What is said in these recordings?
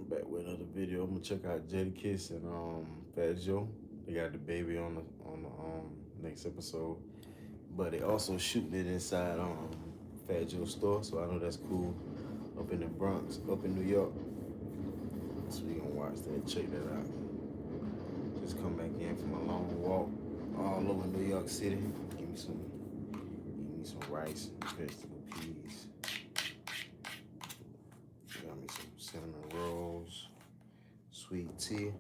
back with another video. I'm gonna check out Jada Kiss and Fat Joe. They got the baby on the next episode, but they also shooting it inside Fat Joe's store, so I know that's cool. Up in the Bronx, up in New York. So we gonna watch that, check that out. Just come back in from a long walk all over New York City. Give me some rice, vegetable peas. Got me some cinnamon rolls, sweet tea.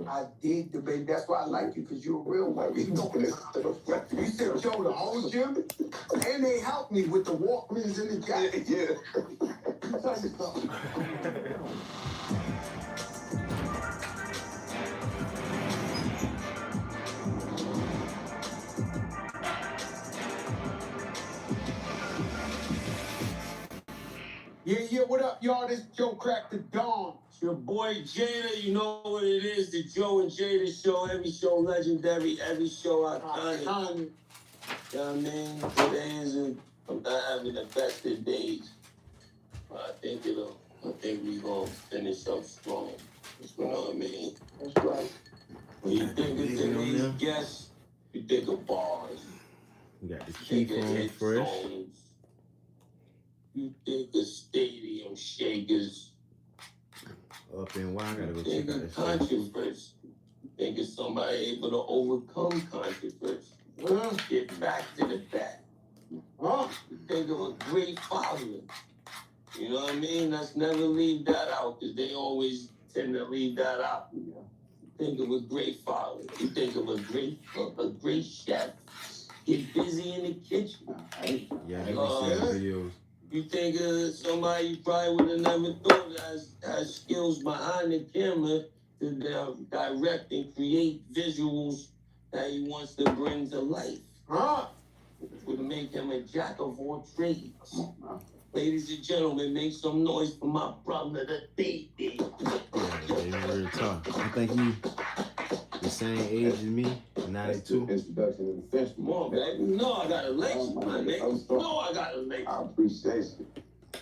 I did the baby. That's why I like you, because you're a real one. You said, Joe, the whole gym? And they helped me with the Walkmans and the jacket. Yeah. Tell you something. Yeah, what up, y'all? This Joe Crack the Dawn. It's your boy Jada. You know what it is, the Joe and Jada show. Every show legendary, every show iconic. You know what I mean? Today I'm not having the best of days. But I think we gonna finish up strong. You know what I mean? That's right. When you think of today's guests, you think of bars. We got the key from Fresh. Songs. You think of stadium shakers. Up in why I gotta go Think check out of this. controversy. Think of somebody able to overcome controversy. Get back to the back. Think of a great father. You know what I mean? Let's never leave that out, because they always tend to leave that out. Think of a great father. You think of a great cook, a great chef. Get busy in the kitchen. Yeah, I never seen the videos. You think of somebody you probably would have never thought has skills behind the camera to direct and create visuals that he wants to bring to life. Would make him a jack of all trades. Ladies and gentlemen, make some noise for my brother, the baby. Yeah, baby, real tough. I think he the same age as me, 92. Introduction of the fish. Come on, baby. No, I got a lace, my nigga. No, I got a lace. I appreciate you.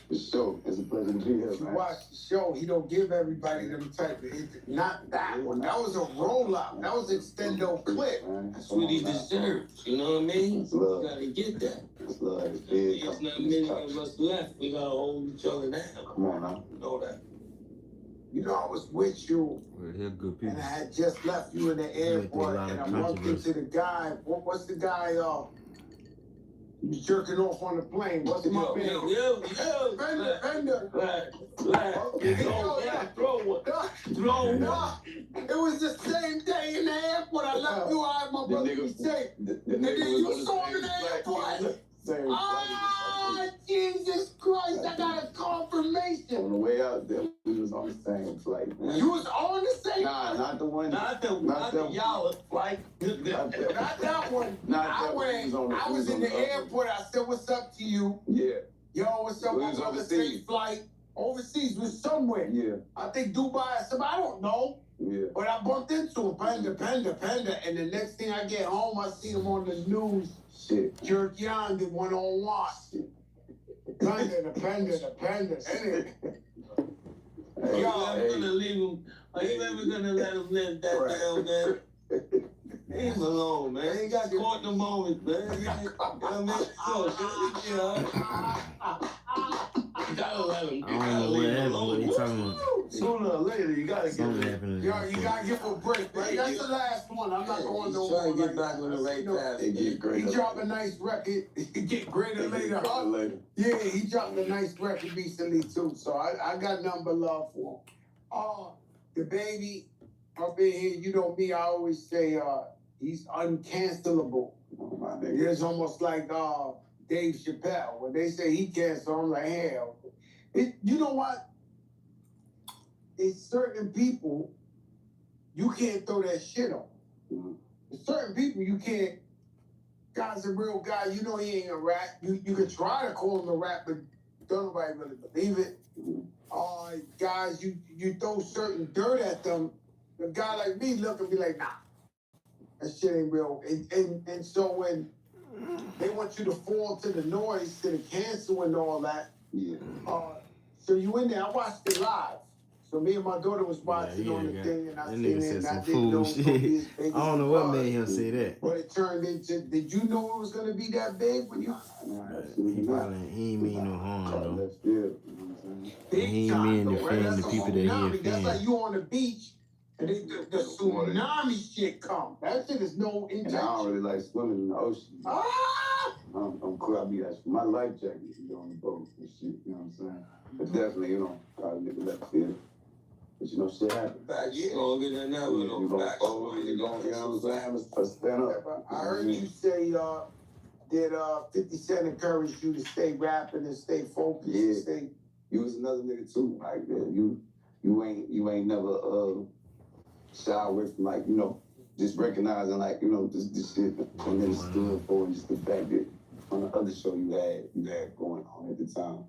For sure. It's a pleasure to be here, man. You watch the show, he don't give everybody them type of not that one. That was a rollout. That was an extendo clip. That's what he deserves. You know what I mean? You gotta get that. There's not many of us left. We gotta hold each other down. Come on now. You know that. You know, I was with you, They're good people. and I had just left you in the airport, and I bumped into the guy. What's the guy? He was jerking off on the plane. What's my name? Fender. Throw one. It was the same day in the airport. I left you out, my brother. Be safe. And then you saw him in the airport. Jesus Christ, I got a confirmation. On the way out there, we was on the same flight, man. You was on the same Nah, not the one. Not the y'all flight. Not that one. I was in the airport. I said, what's up to you? Yeah. Yo, what's up? We was on the overseas. same flight. Overseas was somewhere. Yeah. I think Dubai or something. I don't know. Yeah. But I bumped into him. Panda. And the next thing I get home, I see him on the news. Shit. Jerk Yonder one-on-one. The panda. Anyway. Hey, Y'all gonna leave him? Are you ever gonna let him live that down, man? Leave him alone, man. He got caught in the moment, man. You know what I mean? You gotta let him. I don't know what happened. What you talking about? Sooner or later, you gotta get Something rid happened. Yo, you gotta give him a break, right? That's the last one. I'm not going no Try more. to get back on the right path. He dropped a nice record. Get greater later. Yeah, he dropped a nice record recently too. So I got nothing but love for him. The baby up in here, you know me, I always say he's uncancelable. It's almost like Dave Chappelle. When they say he cancel, I'm like, hell. You know what? It's certain people you can't throw that shit on. Certain people you can't. Guy's a real guy. You know he ain't a rat. You can try to call him a rat, but don't nobody really believe it. Guys, you throw certain dirt at them. A guy like me look and be like, nah. That shit ain't real. And so when they want you to fall to the noise, to the cancel and all that. Yeah. So you in there? I watched it live. So me and my daughter was watching on the thing, and I seen it, and I didn't know it was gonna be as big. I don't know what made him say that. But it turned into. Did you know it was gonna be that big when you? He ain't mean no harm though. Big He ain't time, mean to though, offend right? the That's people a that he tsunami. That's like offend. you on the beach. And the tsunami shit come. That shit is no intention. And I don't really like swimming in the ocean. Ah! I'm cool. I'll be asking for my life jacket to get on the boat and shit. You know what I'm saying? But definitely, you know, probably get the left field. But you know, shit happens. Back stronger than ever, You though. gonna Back fall, you know what I'm saying? Let's stand up. I heard you say did 50 Cent encourage you to stay rapping and stay focused? Yeah. And stay... You was another nigga too. Like you ain't never shy away from, like, you know, just recognizing, like, you know, this shit and then stood for, and just the fact that on the other show you had going on at the time,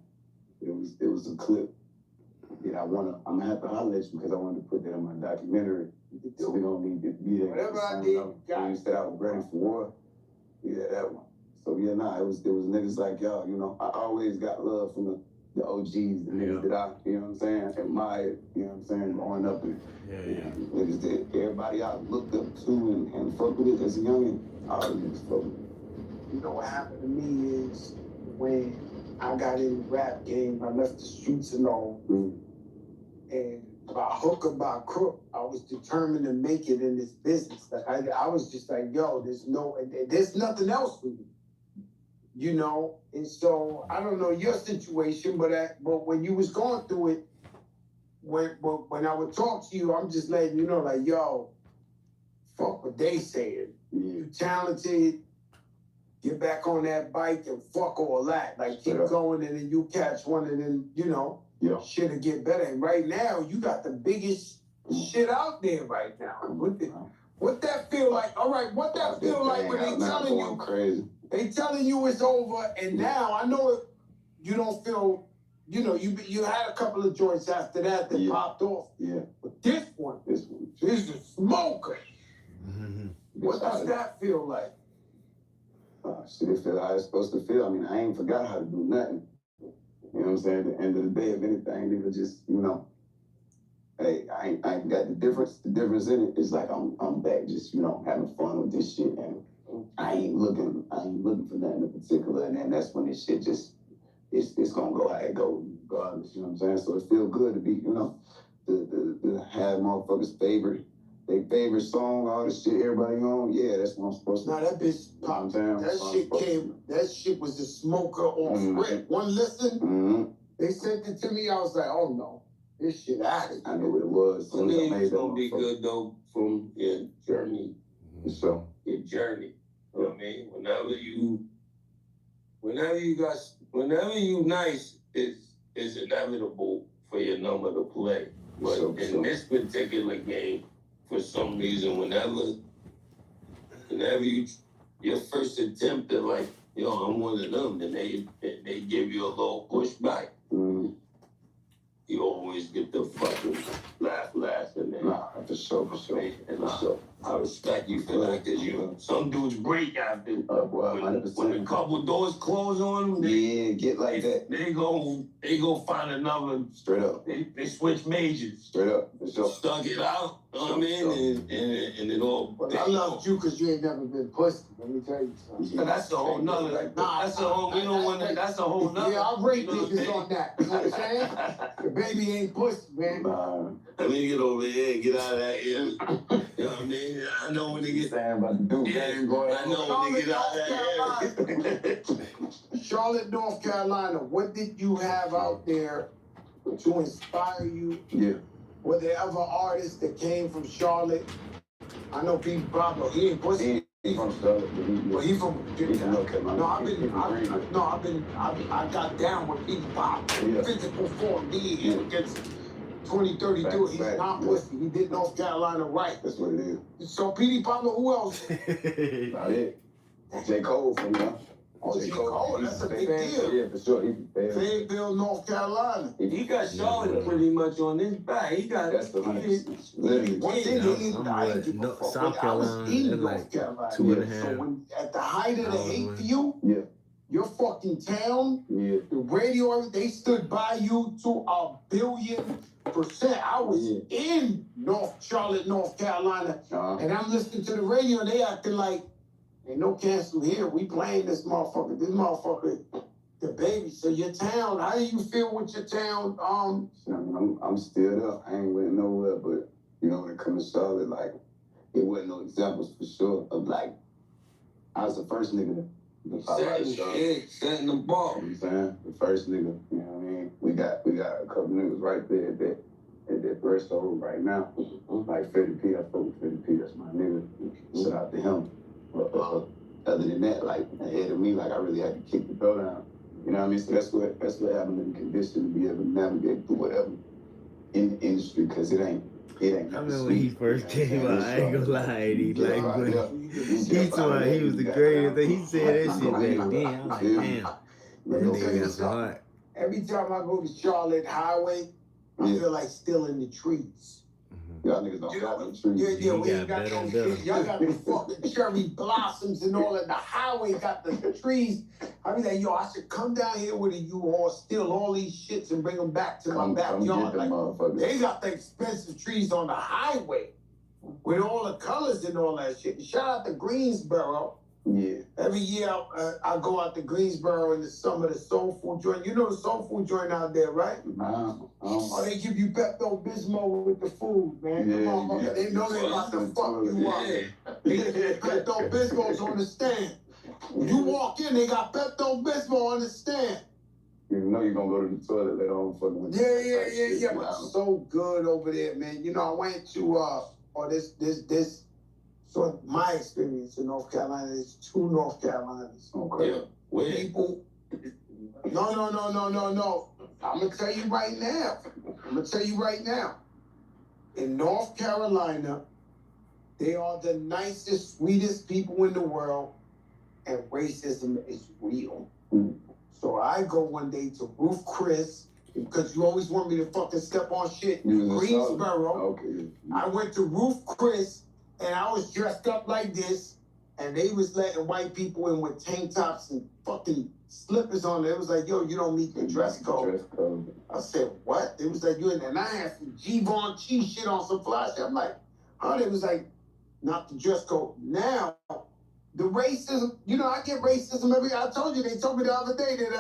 it was a clip that I'm gonna have to holler at you because I wanted to put that in my documentary. So we don't need to be there. Whatever I did, you said I was ready for war. Yeah, that one. So yeah, it was niggas like y'all, you know. I always got love from the OGs, the niggas that I, you know what I'm saying, admired, you know what I'm saying, growing up and niggas that everybody I looked up to and fucked with it as a youngin', all the niggas fucked with it. You know what happened to me is when I got in the rap game, I left the streets alone. And by hook or by crook, I was determined to make it in this business. Like I was just like, yo, there's nothing else for me. You know, and so I don't know your situation, but when you was going through it, when I would talk to you, I'm just letting you know, like, yo, fuck what they saying. You talented, get back on that bike and fuck all that. Like, keep going, and then you catch one, and then, you know, shit'll get better. And right now, you got the biggest shit out there right now. What that feel like? All right, what that feel like when they telling you crazy? They telling you it's over, and now I know you don't feel, you know, you had a couple of joints after that popped off. Yeah. But this one is a smoker. What does that feel like? Shit, it feel how it's supposed to feel. I mean, I ain't forgot how to do nothing. You know what I'm saying? At the end of the day, if anything, nigga, just, you know, hey, I ain't got the difference. The difference in it is like I'm back just, you know, having fun with this shit, and I ain't looking for nothing in particular, and then that's when this shit just, it's gonna go how it goes, regardless, you know what I'm saying? So it feel good to be, you know, to have motherfuckers their favorite song, all the shit everybody on, yeah, that's what I'm supposed to do. Nah, that bitch popped. That shit was a smoker off rip. One listen, they sent it to me, I was like, oh no, this shit out of here. I knew what it was. I mean, it's gonna be good though from your journey. So your journey. You know what I mean? Whenever you nice, it's inevitable for your number to play. But in this particular game, for some reason, whenever your first attempt at like, yo, I'm one of them, then they give you a little pushback. You always get the fucking laugh and then. Nah, for sure. And I respect you for that, because some dudes break after when a couple doors close on them. Get like that. They go find another. Straight up. They switch majors. Straight up. For sure. Stuck it out. You know what I mean? And it all. But I loved you because you ain't never been pussy. Let me tell you something. But that's a whole nother. That's a whole. We don't want to. That's a whole nother. Yeah, I'll rate niggas on that. You know what I'm saying? The baby ain't pussy, man. Let me get over here and get out of that. You know what I mean? I know when they get. Saying about the dude. I know when they get out of that. Charlotte, North Carolina. What did you have out there to inspire you? Yeah. Were there ever artists that came from Charlotte? I know Pete Pablo. He ain't pussy. He from Charlotte. Well, he from North Carolina. I got down with Pete Pablo. Physical form. He against 2032. He's not pussy. He did North Carolina right. That's what it is. So Petey Pablo, who else? About it. J. Cole from there. Oh, J. Cole, that's a big deal. Yeah, for sure. He's Fayetteville, North Carolina. He got Charlotte pretty much on his back. He got that's the One Yeah, thing I'm what, South Carolina, that's like 2.5. So when at the height of the hate for you, Yeah. your fucking town, Yeah. the radio, they stood by you to 1,000,000,000%. I was in Charlotte, North Carolina, and I'm listening to the radio, and they acting like, ain't no cancel here. We playing this motherfucker. This motherfucker, the baby. So your town, how do you feel with your town? I'm still there. I ain't went nowhere, but you know, when it comes to Charlotte, like, it wasn't no examples for sure of like, I was the first nigga to pop out of Charlotte. Setting the ball. You know what I'm saying? The first nigga, you know what I mean? We got a couple niggas right there at that threshold right now. Like Freddie P, I fuck with Freddie P, that's my nigga. Shout out to him. But other than that, like ahead of me, like I really had to kick the door down. You know what I mean? So that's what having the condition to be able to navigate through whatever in the industry, because it ain't. I remember when he first came out, I ain't gonna lie, he told me he was the greatest thing. He said that shit back then. I was like, damn, that nigga got so hot. Every time I go to Charlotte Highway, I feel like still in the trees. Y'all niggas don't got no trees. Yeah, we ain't got no trees. Y'all got the fucking cherry blossoms and all that. The highway got the trees. I mean, like, yo, I should come down here with a U-Haul, steal all these shits and bring them back to my backyard. Like, they got the expensive trees on the highway with all the colors and all that shit. Shout out to Greensboro. Yeah. Every year I go out to Greensboro in the summer, the soul food joint. You know the soul food joint out there, right? Oh, they give you Pepto-Bismol with the food, man. Come on, mother. They know they about to fuck you up. They get Pepto-Bismol's on the stand. You walk in, they got Pepto-Bismol on the stand. You know you're gonna go to the toilet later on fucking with Yeah. But so good over there, man. You know, I went to this. So my experience in North Carolina is 2 North Carolinas. Okay. Yeah. Where? People. No. I'm gonna tell you right now. In North Carolina, they are the nicest, sweetest people in the world, and racism is real. So I go one day to Ruth Chris, because you always want me to fucking step on shit. Greensboro. Okay. I went to Ruth Chris, and I was dressed up like this, and they was letting white people in with tank tops and fucking slippers on. It was like, yo, you don't meet the dress code. I said, what? It was like, you and I had some Givenchy shit on, some fly shit. I'm like, huh? It was like, not the dress code. Now, the racism, you know, I get racism I told you, they told me the other day that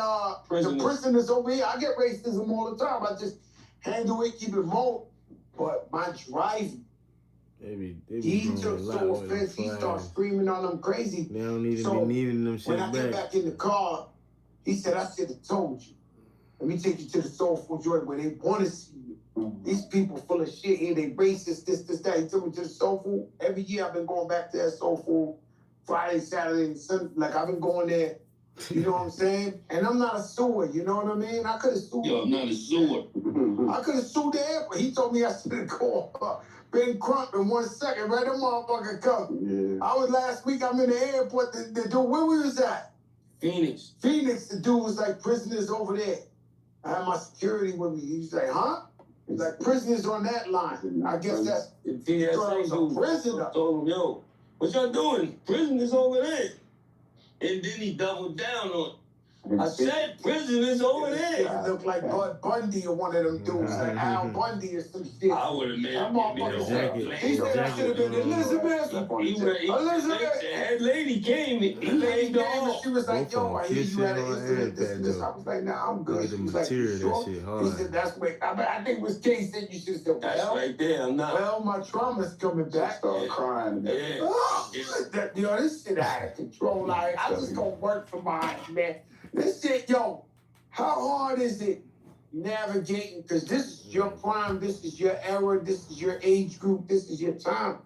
the prisoners over here, I get racism all the time. I just handle it, keep it moving. But my driving, he took so offense, he started screaming on them crazy. They don't need to be needing them shit when I get back in the car, he said, I should have told you. Let me take you to the Soul Food joint where they want to see you. These people full of shit here, they racist, this, that. He took me to the Soul Food. Every year I've been going back to that Soul Food, Friday, Saturday, and Sunday. Like, I've been going there, you know what I'm saying? And I'm not a sewer, you know what I mean? I could have sued. Yo, I'm not a sewer. I could have sued the airport. He told me I should have called Ben Crump in 1 second, right? That motherfucker come. Yeah. I was last week, I'm in the airport. The dude, where we was at? Phoenix. The dude was like, prisoners over there. I had my security with me. He was like, huh? He's like, prisoners on that line. I guess that's The TSA a prisoner. told him, yo, what y'all doing? Prisoners over there. And then he doubled down on it. I said prisoners over there. He looked like Bud Bundy or one of them dudes, like Al Bundy or some shit. I would have made That me the motherfucker whole he said I should have been Elizabeth. The head lady came. He laid off. She was like, yo, I hear you had an incident, this. I was like, nah, I'm good. The She was like, material, you sure? that shit hard. He said, that's what, I think it was Kay said you should still. That's right there. I'm not. Well, my trauma's coming back. Started crying. Yeah. Yo, this shit out of control. Like, I just gonna work for mine, man. This shit, yo, how hard is it navigating? Because this is your prime, this is your era, this is your age group, this is your time.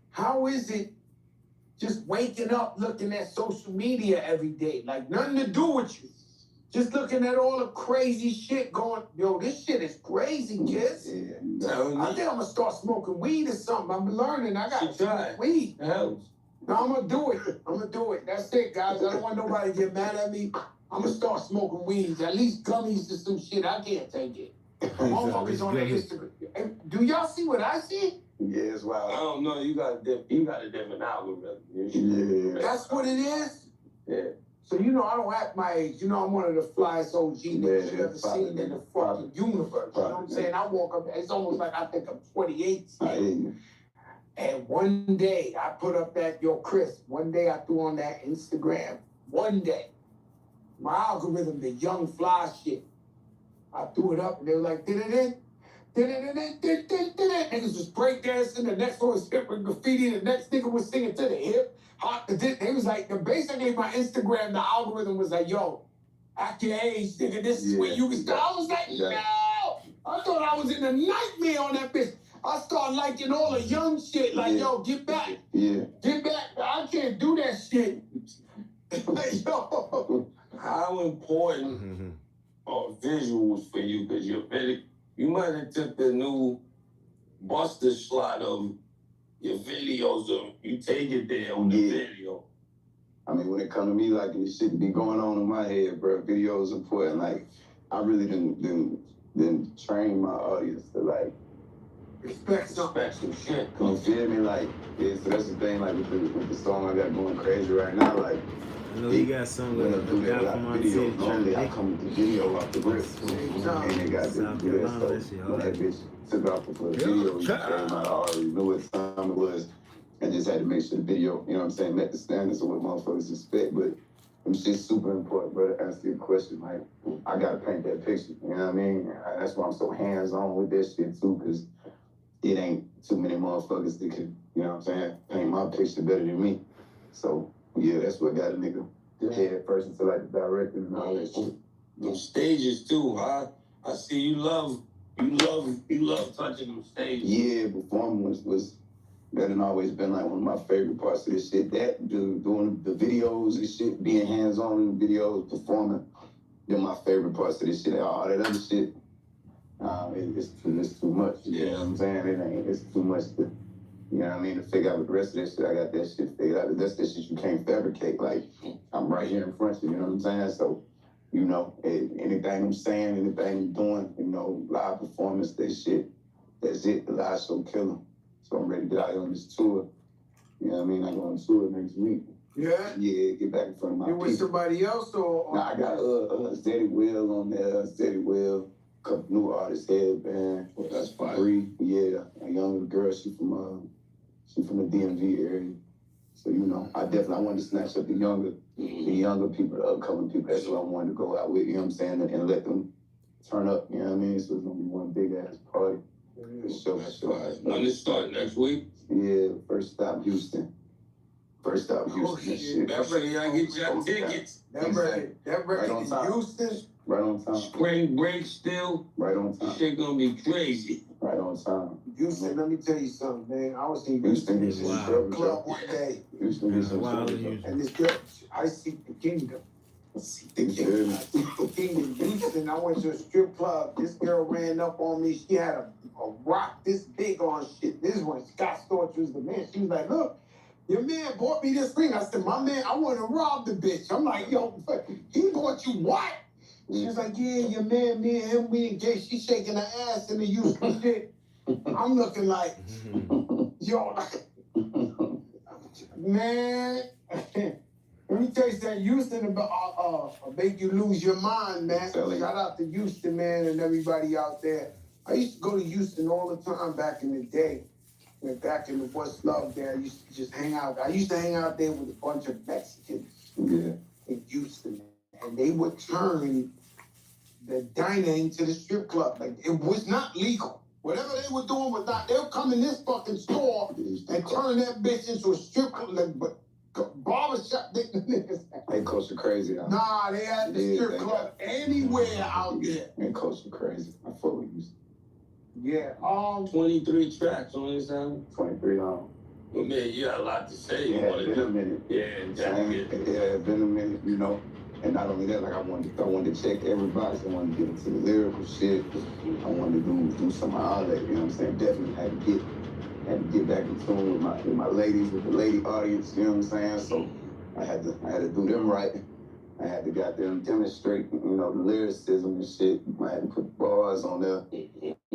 How is it just waking up looking at social media every day? Like, nothing to do with you. Just looking at all the crazy shit going, yo, this shit is crazy, kids. Yeah. I think I'm gonna start smoking weed or something. I'm learning. I got to smoke weed. Helps. No, I'm gonna do it. I'm gonna do it. That's it, guys. I don't want nobody to get mad at me. I'm gonna start smoking weeds. At least gummies or some shit. I can't take it. Motherfuckers on the Instagram. Hey, do y'all see what I see? Yeah, it's wild. I don't know. You got a different algorithm. Yeah. That's what it is? Yeah. So you know I don't act my age. You know I'm one of the flyest OG niggas you ever probably, seen in the fucking universe. You know what I'm saying? I walk up, it's almost like I think I'm 28. I hear you. And one day I put up that, yo, Chris, one day I threw on that Instagram. One day. My algorithm, the young fly shit. I threw it up and they were like, did-it-in. Niggas was breakdancing, the next one was hip with graffiti, the next nigga was singing to the hip. They was like, basically my Instagram, the algorithm was like, yo, at your age, nigga, this is where you can start. I was like, no! I thought I was in a nightmare on that bitch. I started liking all the young shit, like, yo, get back. Yeah. Get back. I can't do that shit. Yo. How important are visuals for you? Because you might have took the new Buster slot of your videos, or you take it there on the video. I mean, when it come to me, like, this shit be going on in my head, bro. Videos important. Like, I really didn't train my audience to, like, Expect some shit. you feel me? Like, yeah, so that's the thing, like, with the song I got going crazy right now, like, I know you got some with a guy from our city. Normally, I come with the video off the rip. And they got to do that. So when that bitch took off for the video, came out, I already knew what time it was. I just had to make sure the video, you know what I'm saying, met the standards of what motherfuckers expect. But them shit's super important, brother. To answer your question, like, I gotta paint that picture. You know what I mean? That's why I'm so hands-on with that shit too, because it ain't too many motherfuckers that can, you know what I'm saying, paint my picture better than me. So yeah, that's what got a nigga head first into like the director and all that shit. Them stages too, huh? I see you love touching them stages. Yeah, performing was that had always been like one of my favorite parts of this shit. That doing the videos and shit, being hands-on in the videos, performing, they're my favorite parts of this shit. All that other shit, it's too much. You know what I'm saying? It's too much to, you know what I mean, to figure out with the rest of that shit. I got that shit figured out. That's that shit you can't fabricate. Like, I'm right here in front of you, you know what I'm saying? So, you know, anything I'm saying, anything I'm doing, you know, live performance, that shit, that's it. The live show killer. So I'm ready to get out here on this tour. You know what I mean? I go on tour next week. Yeah? Yeah, get back in front of my people. You with somebody else or? Nah, I got Steady Will on there, Steady Will, a couple new artists, Headband. That's fine. Bree, yeah, a younger girl, she from the DMV area. So, you know, I wanted to snatch up the younger people, the upcoming people. That's what I wanted to go out with, you know what I'm saying, and let them turn up, you know what I mean? So it's gonna be one big ass party. That's fine. When it start next week? Yeah, first stop Houston. Oh, shit. That's ready, I get your tickets. That record Right on in time. Houston. Right on time. Spring break still. Right on time. Shit gonna be crazy. Right on time. Houston, let me tell you something, man. I was in Houston Houston is in a wild. strip club one day. Houston is Wild in wild. Houston. And this girl, I seek the kingdom. I seek the kingdom. Houston, I went to a strip club. This girl ran up on me. She had a rock this big on shit. This one, Scott Storch was the man. She was like, look, your man bought me this ring. I said, my man, I want to rob the bitch. I'm like, yo, he bought you what? She was like, yeah, your man, me and him, we engaged. She shaking her ass in the Houston shit. I'm looking like, yo, man. Let me tell you something, Houston about make you lose your mind, man. Shout out to Houston, man, and everybody out there. I used to go to Houston all the time back in the day. Back in the West Love there, I used to just hang out. I used to hang out there with a bunch of Mexicans in Houston. And they would turn the diner into the strip club. Like, it was not legal. Whatever they were doing was not. They'll come in this fucking store and turn that bitch into a strip club. Like, but barbershop, They culture crazy. Huh? Nah, they had the strip club anywhere out there. They culture crazy. I fuck with you. Yeah. 23 tracks on this album. 23 long. Well, man, you got a lot to say. Yeah, it's been a minute. Yeah, exactly. Yeah, it's been a minute, you know. And not only that, like I wanted to check every box. I wanted to get into the lyrical shit. I wanted to do some of all that, you know what I'm saying? Definitely had to get had to get back in tune with my ladies, with the lady audience, you know what I'm saying? So I had to do them right. I had to goddamn demonstrate, you know, the lyricism and shit. I had to put the bars on there.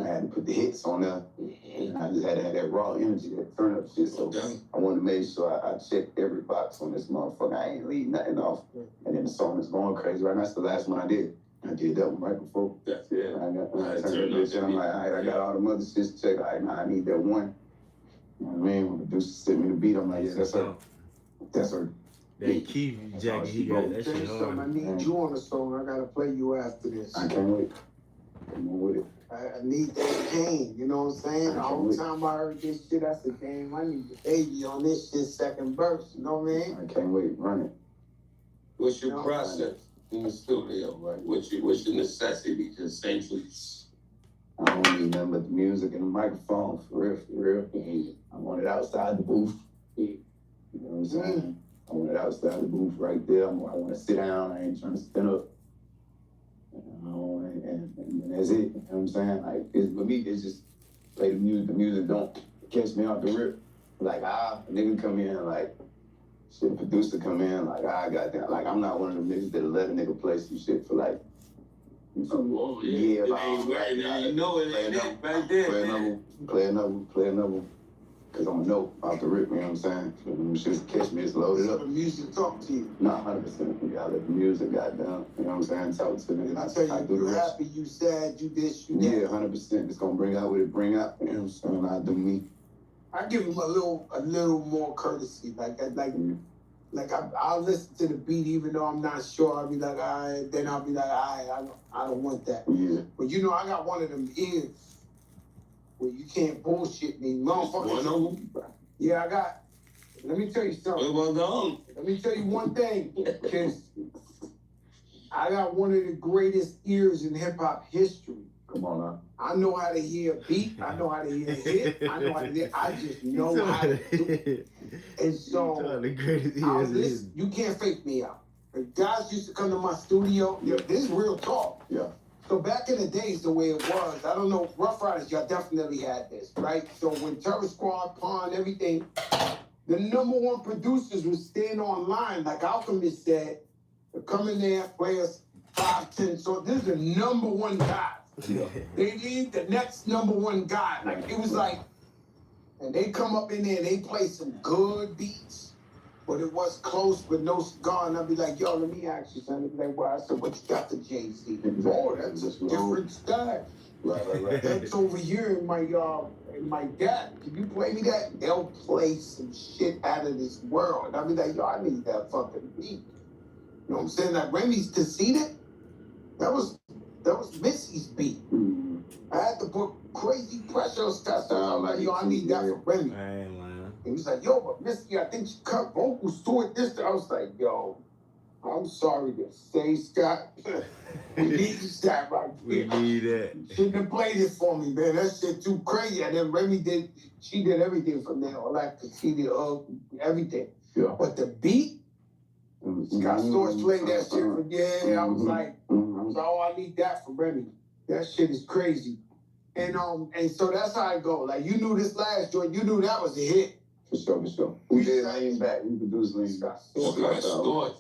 I had to put the hits on there. And I just had to have that raw energy, that turn up shit. So I wanted to make sure I checked every box on this motherfucker. I ain't leave nothing off. And then the song is going crazy right now. That's the last one I did. I did that one right before. That's it. I turned the bitch and I'm like, all right, I got all the other shit to check. All right, now I need that one. You know what I mean? When the producer sent me the beat, I'm like, yeah, that's her. That's her. That Keith jacket, he got that shit I hard. need you on the song. I gotta play you after this. I can't wait. Come on with it. I need that cane, you know what I'm saying? The whole time I heard this shit, I said, damn, I need the baby on this shit second verse, you know what I mean? I can't wait. Run it. What's your process in the studio, right? What's your necessities, essentials? I don't need nothing but the music and the microphone, for real. I want it outside the booth. You know what I'm saying? I want it outside the booth right there. I want to sit down. I ain't trying to stand up. And that's it. You know what I'm saying? Like, for me, it's just play the music. The music don't catch me off the rip. Like, a nigga come in, like, shit, producer come in, like, goddamn. Like, I'm not one of them niggas that'll let a nigga play some shit for, like, oh, yeah. It ain't right. You know it ain't it right there. Play another. Cause I'm a note off the rip, you know what I'm saying? So when shit catch me, it's loaded up. The music talk to you. Nah, 100%. You gotta let the music goddamn, you know what I'm saying? Talk to me. I tell you, you happy, you sad, you this, you that. Yeah, 100%. It's gonna bring out what it bring out, you know what I'm saying? I do me. I give him a little more courtesy, I'll listen to the beat even though I'm not sure. I'll be like, all right, then I'll be like, all right, I don't want that. Yeah. But you know, I got one of them ears where you can't bullshit me, motherfucker. Yeah, I got. Let me tell you something. Let me tell you one thing, because I got one of the greatest ears in hip hop history. Come on now. I know how to hear a beat. I know how to hear a hit. I know how to hear. I just know how to do it. And so, you can't fake me out. If guys used to come to my studio, this is real talk. Yeah. So back in the days, the way it was, I don't know, Rough Riders, y'all definitely had this, right? So when Terror Squad, Pond, everything, the #1 producers would stand online, like Alchemist said, come in there, play us 5, 10 songs. This is the #1 guy. Yeah. They need the next #1 guy. Like, it was like, and they come up in there and they play some good beats. But it was close with no cigar, and I'd be like, yo, let me ask you something. They'd be like, well, I said, what you got to Jay-Z? Oh, that's a different style. Right. That's over here in my dad. Can you play me that? They'll play some shit out of this world. I'd be like, yo, I need that fucking beat. You know what I'm saying? Like Remy's Conceited, that was Missy's beat. Mm-hmm. I had to put crazy pressure on stuff. I was like, yo, I need that for Remy. I ain't lying. And he's like, yo, but Missy, I think she cut vocals to it this time. I was like, yo, I'm sorry to say, Scott. We need that right We here. need that. You shouldn't have played it for me, man. That shit too crazy. And then Remy she did everything from there. All that, she did everything. Yeah. But the beat, Scott Storch played that shit for, I was like, oh, I need that for Remy. That shit is crazy. And so that's how I go. Like, you knew this last joint, you knew that was a hit. For sure. Who did Lean Back? Who produced Lean Back? Storch.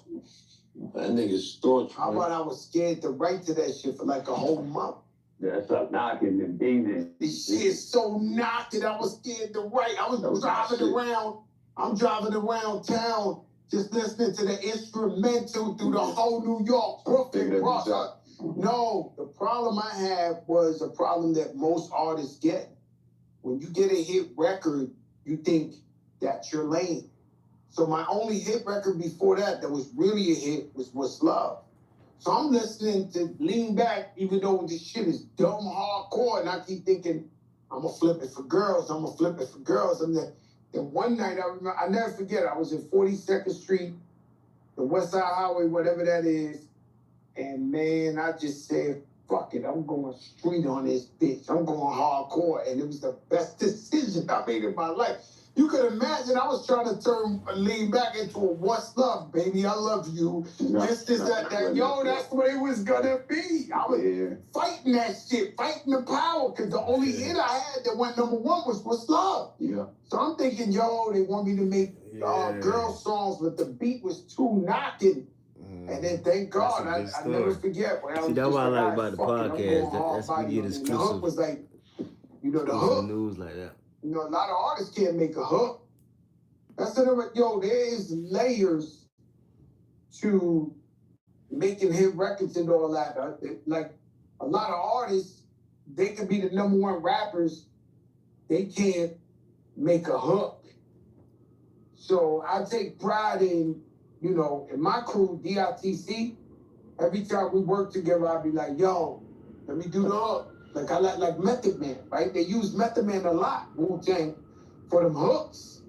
That nigga Storch. How about I was scared to write to that shit for like a whole month? That's up knocking and beating. This shit is so knocked that I was scared to write. I was driving around. I'm driving around town just listening to the instrumental through the whole New York, Brooklyn, Bronx. No, the problem I had was a problem that most artists get. When you get a hit record, you think that's your lane. So my only hit record before that was really a hit was What's Love. So I'm listening to Lean Back, even though this shit is dumb hardcore, and I keep thinking, I'm gonna flip it for girls, And then one night, I never forget, I was in 42nd Street, the West Side Highway, whatever that is, and man, I just said, fuck it, I'm going street on this bitch. I'm going hardcore, and it was the best decision I made in my life. You could imagine I was trying to turn Lean Back into a what's love, baby, I love you. This, that. Yo, that's what it was gonna be. I was fighting that shit, fighting the power, because the only hit I had that went #1 was What's Love. Yeah. So I'm thinking, yo, they want me to make girl songs, but the beat was too knocking. And then thank God, I never forget. See, that's what I like about the podcast. That's we get exclusive. The hook was like, you know, the hook. News like that. You know, a lot of artists can't make a hook. That's another, yo, there is layers to making hit records and all that. Like, a lot of artists, they can be the #1 rappers. They can't make a hook. So I take pride in, you know, in my crew, DITC, every time we work together, I'll be like, yo, let me do the hook. Like, I like Method Man, right? They use Method Man a lot, Wu-Tang, for them hooks.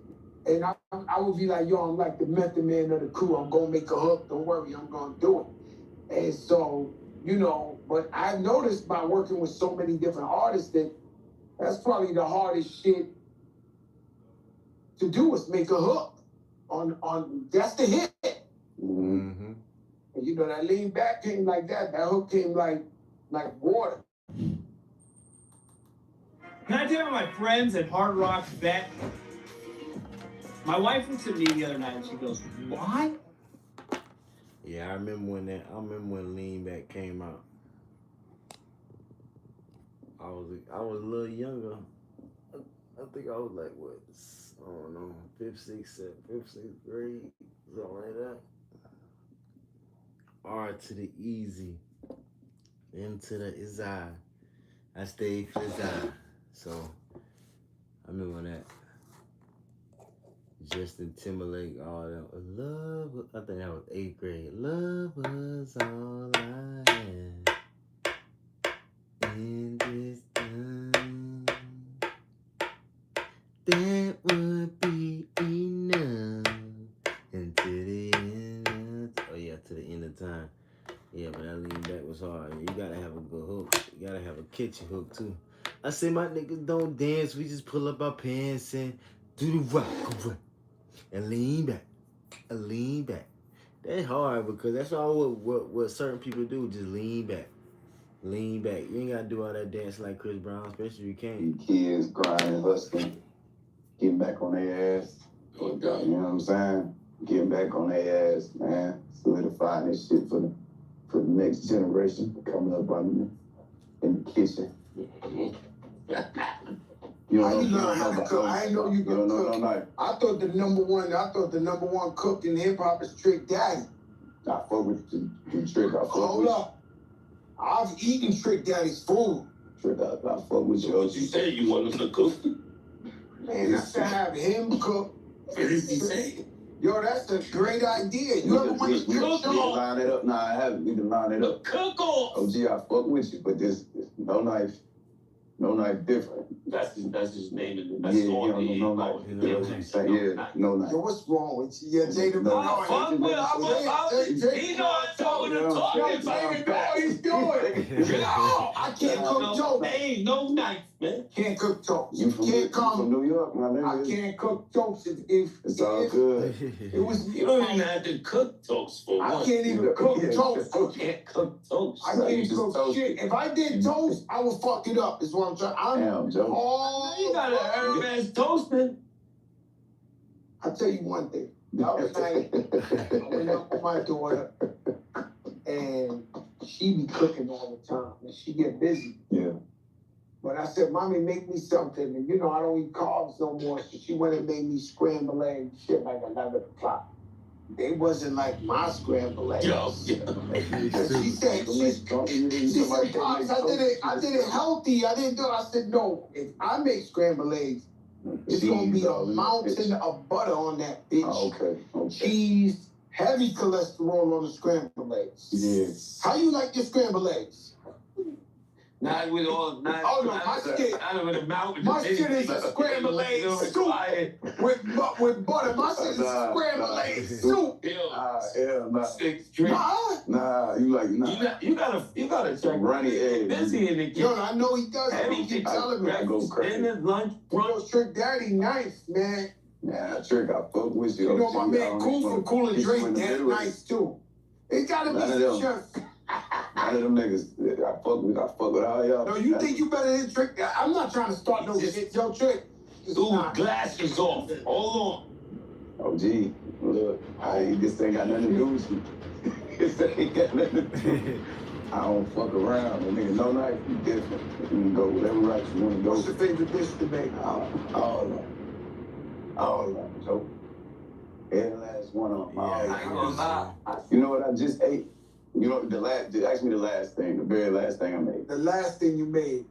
And I would be like, yo, I'm like the Method Man of the crew. I'm going to make a hook. Don't worry, I'm going to do it. And so, you know, but I've noticed by working with so many different artists that that's probably the hardest shit to do is make a hook. On that's the hit. Mm-hmm. And you know, that Lean Back came like that. That hook came like water. Can I tell my friends at Hard Rock Bet? My wife looked at me the other night and she goes, "What?" Yeah, I remember when Lean Back came out. I was a little younger. I think I was like what? I don't know, 5th, 6th grade, something like that. R to the easy, M to the Izai. I stayed for Izai. So I remember that. Justin Timberlake, all that. Love, I think that was 8th grade. Love was all I had in this time. That would be enough until the end. To the end of time. Yeah, but that Lean Back was hard. You gotta have a good hook. You gotta have a kitchen hook too. I say my niggas don't dance. We just pull up our pants and do the rock and lean back, and lean back. That's hard because that's all what certain people do. Just lean back. Lean back. You ain't gotta do all that dance like Chris Brown, especially if you can't. Kids grinding, hustling, getting back on their ass. Oh, God. You know what I'm saying? Getting back on their ass, man. Solidifying this shit for the next generation coming up under me in the kitchen. You I didn't learn how to cook. I didn't know you could cook. No. I thought the number one cook in hip hop is Trick Daddy. I fuck with the Trick. Hold up. I've eaten Trick Daddy's food. Trick, I fuck with you. You said you wanted to cook. Man, I should have him cook. What did he say? Yo, that's a great idea. You ever went to Trick We can line it up. Nah, I haven't. We can line it up. Cook off. Oh, gee, I fuck with you, but this no knife different. That's his name. That's no knife. You know what I'm saying? Yeah, no knife. Yo, what's wrong with you? Yeah, Jada. He know I told him to talk. He's doing. I can't cook toast. Ain't no knife, man. Can't cook toast. You from New York, my nigga. I can't cook toast. It's all good. It was. You don't even have to cook toast for one. I can't even cook toast. I can't cook toast. I can't cook shit. If I did toast, I would fuck it up. Is what I'm trying. Damn, Joe. You got an herb ass toast, man. I'll tell you one thing. The other night, I went up with my daughter, and she be cooking all the time, and she get busy. Yeah. But I said, Mommy, make me something. And you know, I don't eat carbs no more. So she went and made me scrambled eggs, shit like 11 o'clock. They wasn't like my scrambled eggs. Yo. She said, Pops, I did it healthy. I didn't do it. I said, no, if I make scrambled eggs, it's going to be a mountain of butter on that bitch. Oh, okay. Cheese, heavy cholesterol on the scrambled eggs. Yeah. How you like your scrambled eggs? Not with all. Not, oh no, my shit. Not with a mountain. My shit is a scrambled egg soup with butter. My shit is scrambled egg soup. Nah. You gotta check runny eggs. Busy in the kitchen. Yo, I know he does. He keep telling me. Dinner, lunch, brunch. Trick Daddy, nice man. Yeah, Trick, I fuck with you. You know my man OG, Cool from Cool and hit you in Drake, the that's middle. nice too. It gotta be None of some them. shit. None of them niggas. I fuck with all y'all. No, you think you better than Trick? I'm not trying to start no shit. Yo, Trick. Dude, glasses off. Hold Oh, gee, look, this ain't got nothing to do with you. This ain't got nothing to do. I don't fuck around. The nigga, no knife, you different. You can go whatever route you want to go. What's your favorite dish to make? All of them. All of them. So, every last one of them. Yeah, on. I ain't gonna lie. You know what I just ate? You know, ask me the last thing, the very last thing I made. The last thing you made.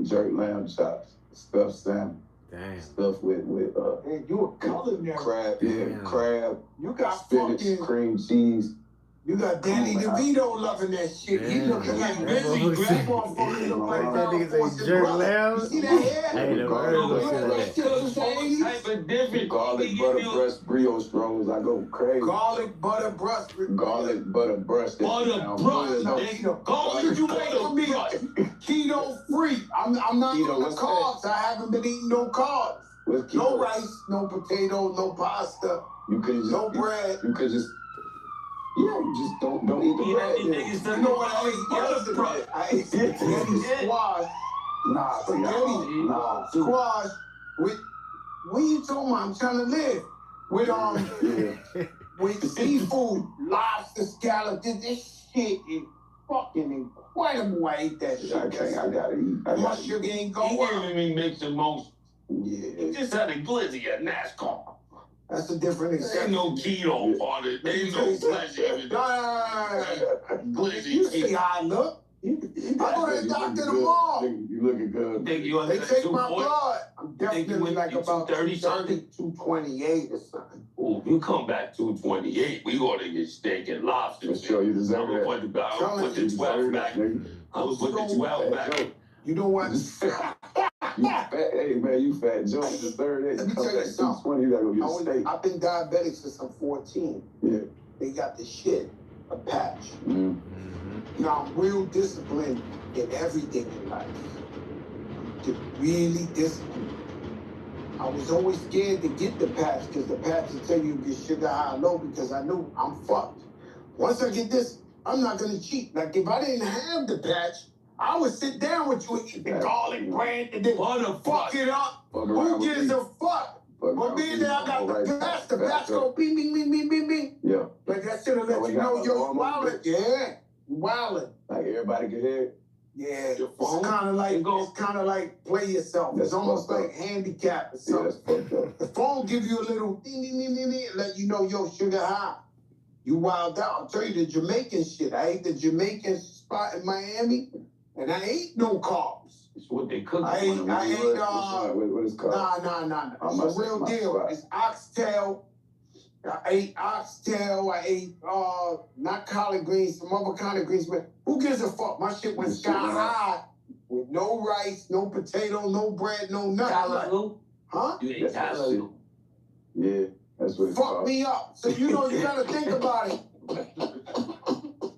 Jerk lamb chops, stuffed salmon, Damn. stuffed with Man, you a culinary. crab, Damn. crab, You got spinach, fucking. cream cheese. You got Danny Come on, man. DeVito loving that shit. He Damn. looking like That Billy. motherfucker said- Grandma fucking look like That nigga say Force's jerk brother. lamb. You see that hair? I ain't never heard of no shit like that. Type of different. Garlic butter breast brioche rolls. I go crazy. Garlic butter breast. Garlic butter breast. Butter breast. No, Nigga. Garlic you butter for me breast. keto free. I'm not Keto, on the what's carbs. I haven't been eating no carbs. What's No keto? rice, no potato, no pasta, You could just no bread. You could just. Yeah, you just don't eat the You bread. know these then. niggas You don't know know what I ate yesterday? I ate spaghetti squash. Nah, Spaghetti. nah. Squash with. What you talking about? I'm trying to live with Yeah. with seafood, lobster scallop. This shit is fucking incredible. I ate that shit. I gotta eat. I My gotta eat. sugar ain't He go up. giving me mixed emotions. Yeah. He just had a glizzy at NASCAR. That's a different There ain't exception. no keto part of it. There ain't no pleasure in it. Glizzy. You see how I look? I go to the doctor tomorrow. You looking good. Think you They under take that my 240? blood. I'm definitely like you about 230 something? 228 or something. Oh, you come back 228, we gonna get steak and lobster. For sure, you I'm deserve gonna that. put the 12 back. I'm gonna put the 12 back. You know what? You fat, hey man, you fat. Joe, you deserve that. Let You me come tell you back something. 220, you gotta go get a steak. I've been diabetic since I'm 14. Yeah. They got the shit, a patch. Mm. Now I'm real disciplined in everything in life. Really disciplined. I was always scared to get the patch because the patch will tell you get sugar high or low because I knew I'm fucked. Once I get this, I'm not gonna cheat. Like if I didn't have the patch, I would sit down with you and eat the garlic bread and then fuck it up. Who gives a fuck? But being there, I got the patch. The patch go bing, bing, bing, bing, bing, bing. Yeah. Like that should have let you know, yo, you wildin'. Yeah, you wildin'. Like everybody can hear it. Yeah, Your it's phone? kind of like play yourself. That's It's almost fucked like up. handicap or Yeah, something. that's fucked up. The phone give you a little ding, ding, ding, ding, ding, and let you know, yo, sugar high. You wild out. I'll tell you the Jamaican shit. I ate the Jamaican spot in Miami, and I ate no carbs. It's what they cook. I ate, What is it called? Nah. Oh, It's a real my deal. spot. It's oxtail. I ate oxtail. I ate not collard greens, some other kind of greens. But who gives a fuck? My shit went sky high with no rice, no potato, no bread, no nothing. Callaloo? Huh? You ate callaloo. Yeah, that's what it's Fuck called. me up. So you know you gotta think about it.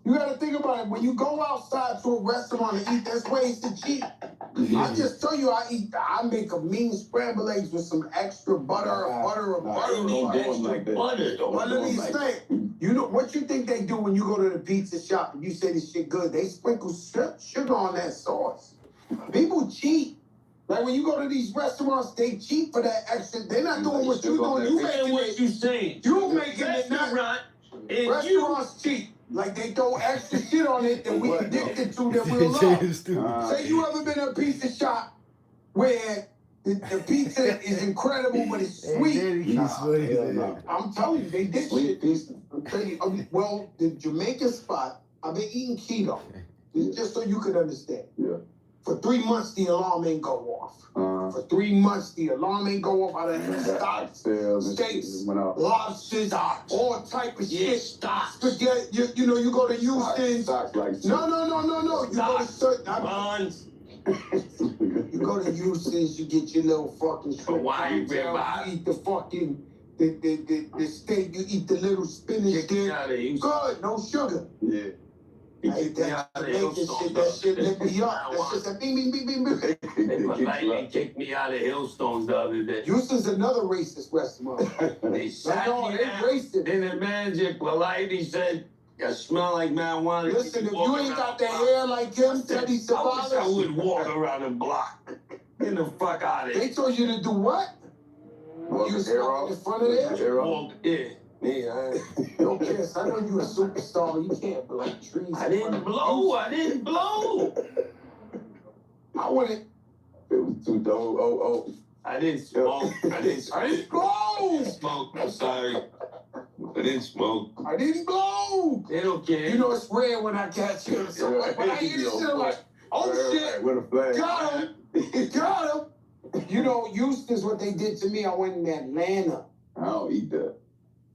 You gotta think about it. When you go outside to a restaurant and eat, there's ways to cheat. I just tell you, I make a mean scrambled eggs with some extra butter. You need extra butter, though. But let me say, you know what you think they do when you go to the pizza shop and you say this shit good? They sprinkle sugar on that sauce. People cheat. Like when you go to these restaurants, they cheat for that extra. They're not doing what you're doing. You making what it. you saying. You making it not. Restaurant. And you. Restaurants cheat. Like they throw extra shit on it that we addicted to that we'll love. Say you ever been in a pizza shop where the pizza is incredible, but it's sweet. I'm telling you, they did Sweet shit. pizza. I'm telling you. Well, the Jamaican spot, I've been eating keto. Just so you could understand. Yeah. For 3 months, the alarm ain't go off. For 3 months, the alarm ain't go off. I done had stocks, steaks, lobsters, all type of shit. Spaghetti. You know, you go to Houston. No. You go to certain. Buns. You go to Houston's, you get your little fucking shrimp. Hawaiian cocktail, ribeye. You eat the fucking the steak. You eat the little spinach dip. Good, no sugar. Yeah. I ate that Jamaican shit. That shit lit me up. That's just a bing, bing, bing, bing, bing. They politely kicked me out of Hillstones the other day. Houston's another racist restaurant. They sat No, me they down, racist. and the manager politely said, "You smell like marijuana." Listen, if you ain't got the hair like him, Teddy I wish I Savalas, would walk around the block. Get the fuck out of they here. told you to do what? Walk You the hair smoking off. in front of there? Hair off. Walk, yeah. Yeah, Yo, Kiss, I know you a superstar. You can't blow trees. I didn't blow. I didn't blow. I wouldn't. It was too dope. Oh, I didn't smoke. I didn't blow. smoke. I'm sorry. I didn't smoke. I didn't blow. They don't care. You know it's rare when I catch him. So like, when I hear this shit, I'm like, oh shit, with a flag. got him, got him. You know, Houston's what they did to me. I went in Atlanta. I don't eat that.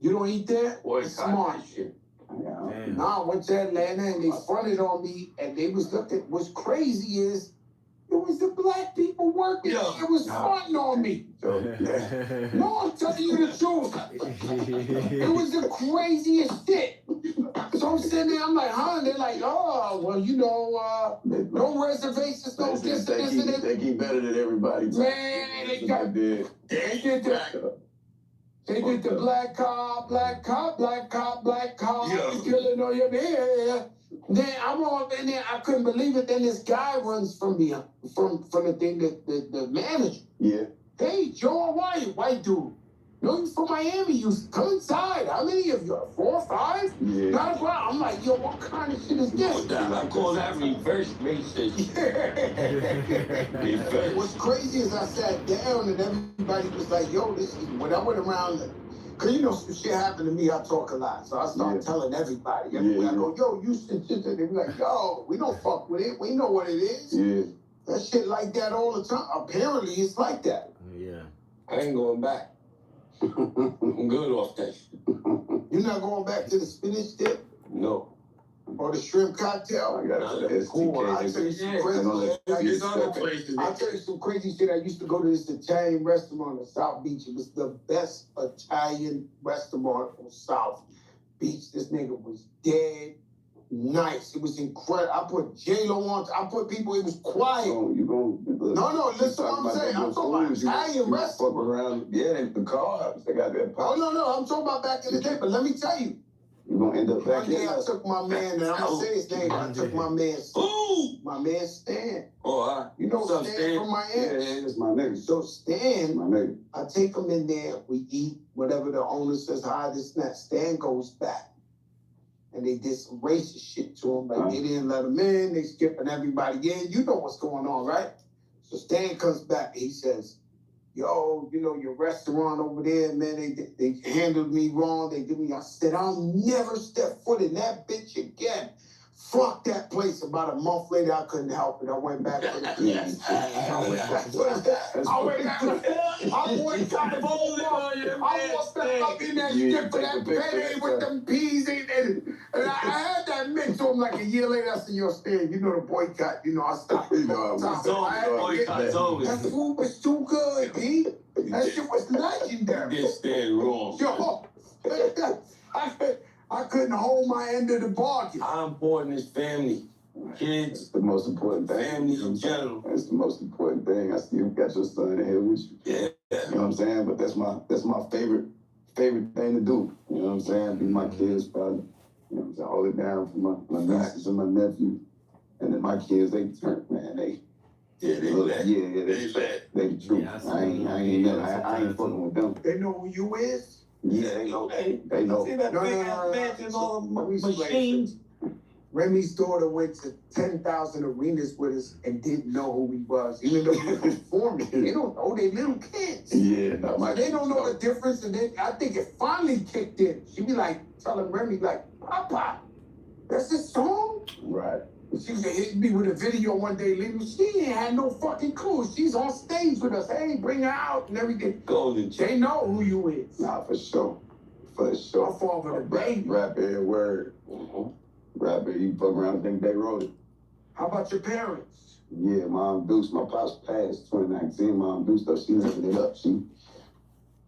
You don't eat that? Boy, It's smart. shit. Yeah. Damn. Nah, I went to Atlanta and they fronted on me and they was looking. What's crazy is it was the black people working. Yeah. It was fronting on me. So, No, I'm telling you the truth. It was the craziest shit. So I'm sitting there, I'm like, huh? And they're like, oh, well, you know, no reservations, no this and this and that. They keep better than everybody. Man, they got, did. they did the, they did the black cop, black cop, black cop, black cop, Yeah. killing on your head. Then I'm all in there, I couldn't believe it. Then this guy runs from me, from the thing, the manager. Yeah. Hey, Joe, white dude. No, you from Miami. You come inside. How many of you? 4 or 5? Yeah. Not a problem. I'm like, yo, what kind of shit is this? I call that reverse racism. What's crazy is I sat down and everybody was like, yo, this is when I went around. Cause you know some shit happened to me. I talk a lot, so I started telling everybody. Everywhere I go, yo, you should just. They be like, yo, we don't fuck with it. We know what it is. Yeah. That shit like that all the time. Apparently, it's like that. Yeah. I ain't going back. I'm good off that shit. You're not going back to the spinach dip No. or the shrimp cocktail. I got it. Cool. I'll tell you some crazy shit. There's other places. I'll tell you some crazy shit. I used to go to this Italian restaurant on South Beach. It was the best Italian restaurant on South Beach. This nigga was dead nice. It was incredible. I put Jada on. I put people. It was quiet. You gonna No, listen what I'm saying. I'm talking about Italian restaurant. Fuck around. Yeah, the carbs. They got that Oh, pop. no. I'm talking about back in the day. But let me tell you. You gonna end up back One day in I took my man, and I'm going to say his name. I took my man, Ooh! my man Stan. Oh, You know What's up, Stan Stan? from Yeah, Miami? that's my nigga. So Stan, My nigga. I take him in there, we eat, whatever the owner says, hi, this and that. Stan goes back. And they did some racist shit to him. Like, they didn't let him in, they skipping everybody in. You know what's going on, right? So Stan comes back, he says, yo, you know, your restaurant over there, man, they handled me wrong. They did me. I said, I'll never step foot in that bitch again. Fuck that place. About a month later, I couldn't help it. I went back to the keys. I went back. I boycotted Walmart. I walked back up in that strip for that payday with them peas. And I had that mix to him like a year later. I said, yo, Stan, you know the boycott. You know, I stopped. You know, boycott's over. That food was too good, B. That shit was You legendary. did stand wrong. Yo, I couldn't hold my end of the bargain. How important is family? It's Kids, the most important thing. family in general. That's the most important thing. I see you got your son in here with you. Yeah. You know what I'm saying? But that's my favorite thing to do. You know what I'm saying? Be my kids' father. You know what I'm saying? Hold it down for my nieces and my nephew. And then my kids, they turn, man, they let. yeah, They let. they the truth. Yeah, I ain't fucking with them. They know who you is? Yeah, they know. They know. See that No, big no, ass no, mansion, no. all Let me the explain machines? Remy's daughter went to 10,000 arenas with us and didn't know who he was, even though he was performing. They don't know, they little kids. Yeah, no, my They don't know the difference, and then I think it finally kicked in. She be like, telling Remy, like, Papa, that's his song? Right. She hit me with a video one day, leaving. She ain't had no fucking clue. She's on stage with us. Hey, bring her out and everything. Golden chick. They know who you is. Nah, for sure. For sure. My father, the baby. Rap every word. Rapper, you fuck around and think they wrote it. How about your parents? Yeah, Mom Deuce, my pops passed 2019. Mom Deuce, though, she living it up. She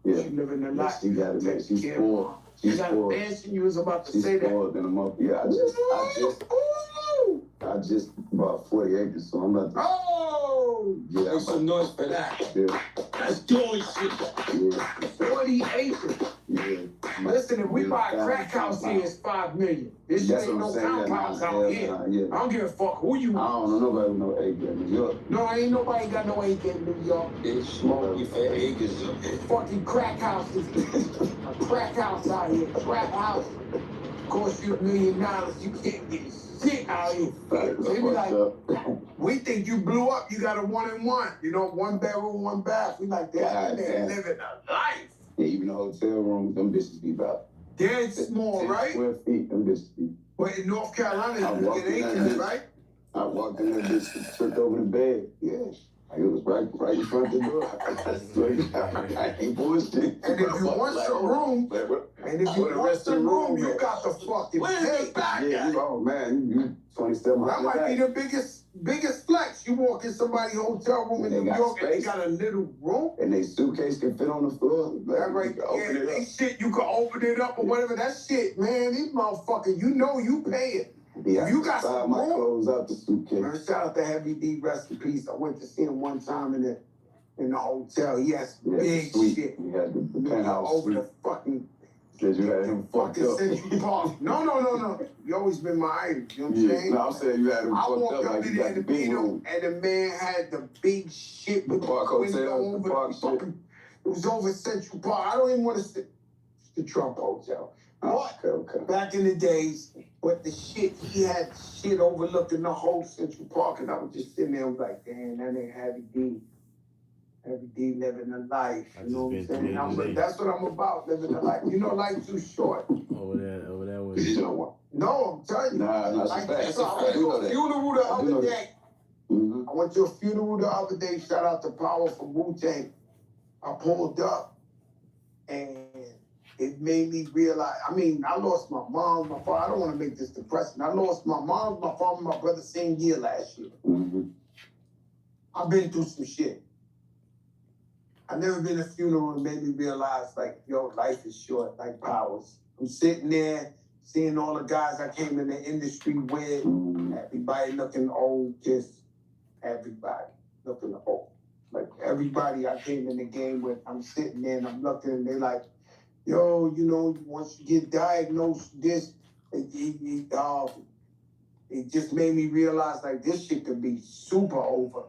living the life. She got it, man. She's Yeah. spoiled. You She's got a spoiled. mansion, you was about to She's say that. spoiled in a month. Yeah, I just bought 40 acres, so I'm about to. Oh, Yeah. Make some noise for that. Yeah. That's doing shit. Yeah. 40 acres. Yeah. Listen, if we buy a crack house here, it's $5 million. This shit That's ain't what no I'm saying. compounds out here. Yeah. I don't give a fuck who you I are. don't know nobody with no acre in New York. No, ain't nobody got no acre in New York. They smoke you for acres up there. Fucking crack houses. A crack house out here. Crack house. Cost you $1 million. You can't get shit out here. They be like, we think you blew up. You got a 1-in-1. You know, 1 bedroom, 1 bath. We like, that man living a life. Yeah, even the hotel rooms, them bitches be about Dead small, 10 right? square feet, them bitches be. But in North Carolina, I you walked get in that acres, bitch. right? I walked in there, bitch, tripped over the bed. Yeah. Like, it was right in front of the door. I ain't bullshit. And if you want some room, and if you want some room, you got the fucking Where's pay. back Yeah, at? oh man, you 27. That might be the biggest flex. You walk in somebody's hotel room in They New got York and they space. got a little room. And they suitcase can fit on the floor. That right, You can open yeah, it they up. shit, you can open it up or whatever. That shit, man, these motherfuckers, you know you pay it. Yeah, You got slide some my room? clothes out the suitcase. Man, shout out to Heavy D, rest in peace. I went to see him one time in the hotel. He had some Yeah, big sweet. shit. You had the penthouse Over suite. the fucking Said you had him fucked fucking up. Central Park. No. You always been my idol. You know what I'm Yeah, saying? no, I'm saying you had him I fucked walked up up like in you there got the to big meet him, room. and the man had the big shit with The Park the window Hotel, the over Park the fucking. It was over Central Park. I don't even want to say the Trump Hotel. Oh, okay. Back in the days, but the shit, he had shit overlooking the whole Central Park, and I was just sitting there, I was like, damn, that ain't Heavy D. Heavy D living a life, I you know what I'm just been saying? through it today. That's what I'm about, living a life. You know, life too short. Over there with You know what? No, I'm telling you. Nah, that's Like, a fact. so I I went do to know a that. funeral the I do know other that. day. Mm-hmm. I went to a funeral the other day. Shout out to Power from Wu-Tang. I pulled up, and it made me realize. I mean, I lost my mom, my father. I don't want to make this depressing. I lost my mom, my father, my brother same year last year. Mm-hmm. I've been through some shit. I've never been to a funeral and made me realize, like, yo, life is short, like Powers. I'm sitting there, seeing all the guys I came in the industry with, everybody looking old, just everybody looking old. Like, everybody I came in the game with, I'm sitting there and I'm looking and they're like, yo, you know, once you get diagnosed this, it just made me realize, like, this shit could be super over.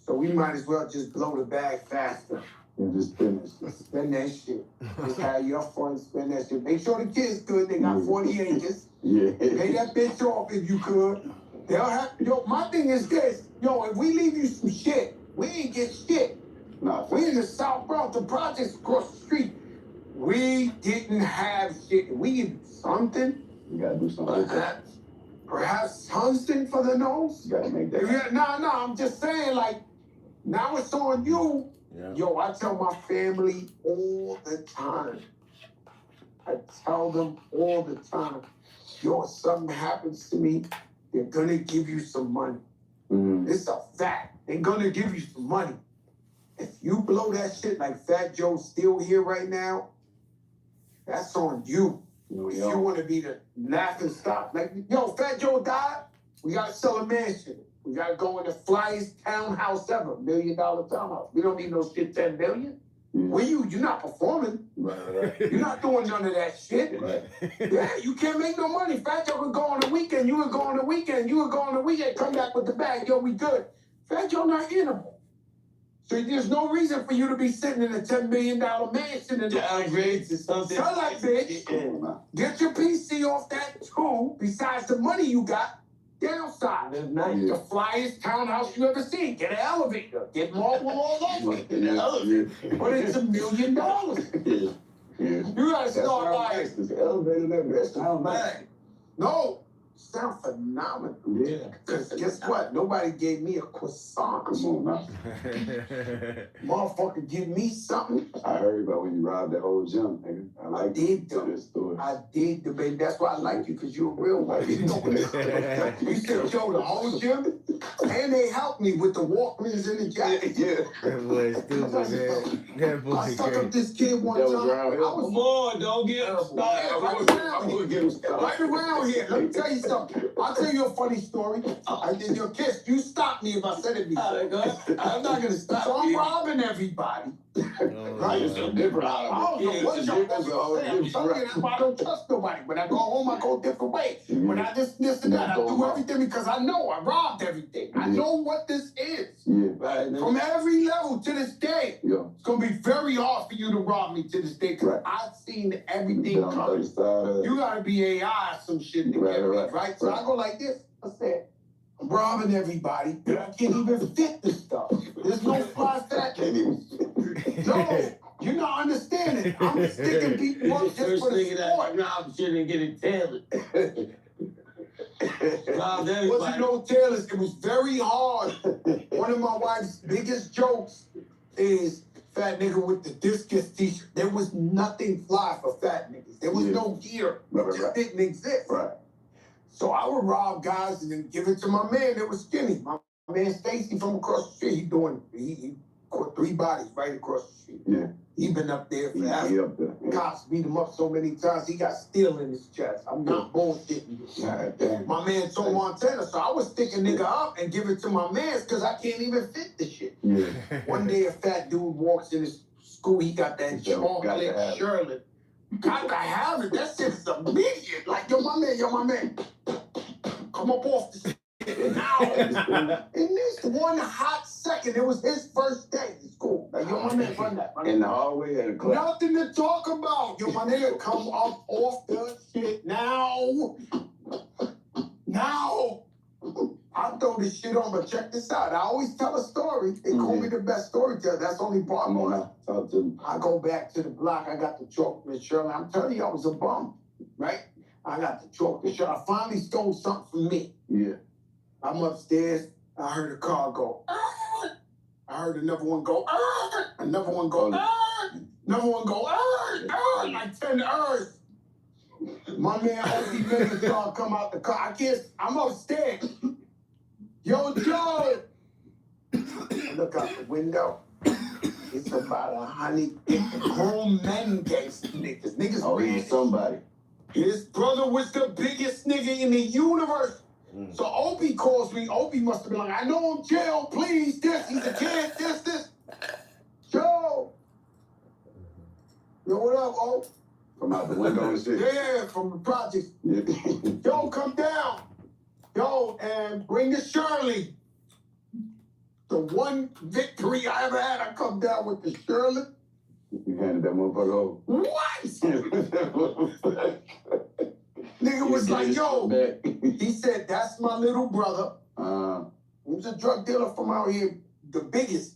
So we might as well just blow the bag faster. And just finish. Spend that shit. Just have your fun, spend that shit. Make sure the kids good. They got 40 acres. Yeah. Pay that bitch off if you could. They'll have, yo, my thing is this. Yo, if we leave you some shit, we ain't get shit. Nah, We in the South Bronx, the projects across the street. We didn't have shit. We needed something. you gotta do something. Perhaps something for the nose. You gotta make that. No, I'm just saying, like, now it's on you. Yeah. Yo, I tell my family all the time. I tell them all the time, yo, if something happens to me, they're gonna give you some money. Mm-hmm. It's a fact. They're gonna give you some money. If you blow that shit like Fat Joe's still here right now, that's on you. If you want to be the laughing stock, like, yo, Fat Joe died, we gotta sell a mansion. We gotta go in the flyest townhouse ever, $1 million townhouse. We don't need no shit 10 million. When you're not performing, Right. you're not doing none of that shit. Right. Yeah, you can't make no money. Fat Joe would go on the weekend, you would go on the weekend, you would go on the weekend, come back with the bag, yo, we good. Fat Joe not animal. So there's no reason for you to be sitting in a $10 million mansion and Downgrade to something. tell that bitch, get your PC off that too, besides the money you got. Downside, That's nice. the flyest townhouse you ever seen. Get an elevator. Get marble all over. But it's $1 million. Yeah. You gotta start like, It's the elevator there, that's how nice. no, sound phenomenal. Yeah. Because guess what? Nobody gave me a croissant. Come on now. Motherfucker, give me something. I heard about when you robbed that old gym, nigga. I like did, though. this story. I did, baby. That's why I like you, because you're a real one. You know what you said, yo, the whole gym, and they helped me with the Walkmans and the jacket. Yeah. That boy stupid, man. That boy I stuck up crazy. this kid one That was time. around here. I was Come on, don't get him Yeah, started. right around I'm here. gonna get him started. Right around here. Let me tell you something. I'll tell you a funny story. I did your kiss. You stopped me if I said it before. I'm not gonna stop. So I'm robbing everybody. Right? It's so different. I don't know what y'all want me to say. I'm telling you, that's why I don't trust nobody. When I go home, I go a different way. When I this and that, I do everything because I know I robbed everything. I know what this is. From every level to this day. It's gonna be very hard for you to rob me to this day because I've seen everything coming. You gotta be AI or some shit to get me, right? So I go like this. I said, I'm robbing everybody, but I can't even fit this stuff. There's no fly fat. No, you're not understanding. I'm sticking people up just for the sport. Rob shouldn't get it tailored. Rob everybody. Wasn't no tailors. It was very hard. One of my wife's biggest jokes is fat nigga with the discus t-shirt. There was nothing fly for fat niggas. There was no gear. It just didn't exist. So I would rob guys and then give it to my man that was skinny. My man Stacy from across the street, he caught 3 bodies right across the street. He been up there forever. Cops beat him up so many times, he got steel in his chest. I'm not bullshitting. My man Tom Montana, so I would stick a nigga up and give it to my mans because I can't even fit the shit. One day a fat dude walks in his school, he got that chocolate Shirley. Got to have it. That shit is immediate. Like, yo, my man. Come up off the shit now. In this one hot second, it was his first day in school. Like, yo, my man, run that. In the hallway at the class. Nothing to talk about. Yo, my nigga, come up off the shit now. I'll throw this shit on, but check this out. I always tell a story. They call me the best storyteller. That's the only part I'm on. I go back to the block. I got the chocolate Shirley. I'm telling you, I was a bum, right? I got the chocolate Shirley. I finally stole something from me. I'm upstairs. I heard a car go. I heard another one go. Another one go. Another one go. Like 10 R's. My man Opie Megan saw come out the car. I'm upstairs. Yo, Joe! I look out the window. It's about 100 grown men gangster niggas. He was somebody. His brother was the biggest nigga in the universe. So Opie calls me. Opie must have been like, I know I'm jail, please. He's a kid, this. Joe! Yo, what up, Opie? From out the window and shit. Yeah, from the projects. Yo, come down. Yo, and bring the Shirley. The one victory I ever had, I come down with the Shirley. You handed that motherfucker over. What? Nigga was like, yo. He said, that's my little brother. He was a drug dealer from out here, the biggest.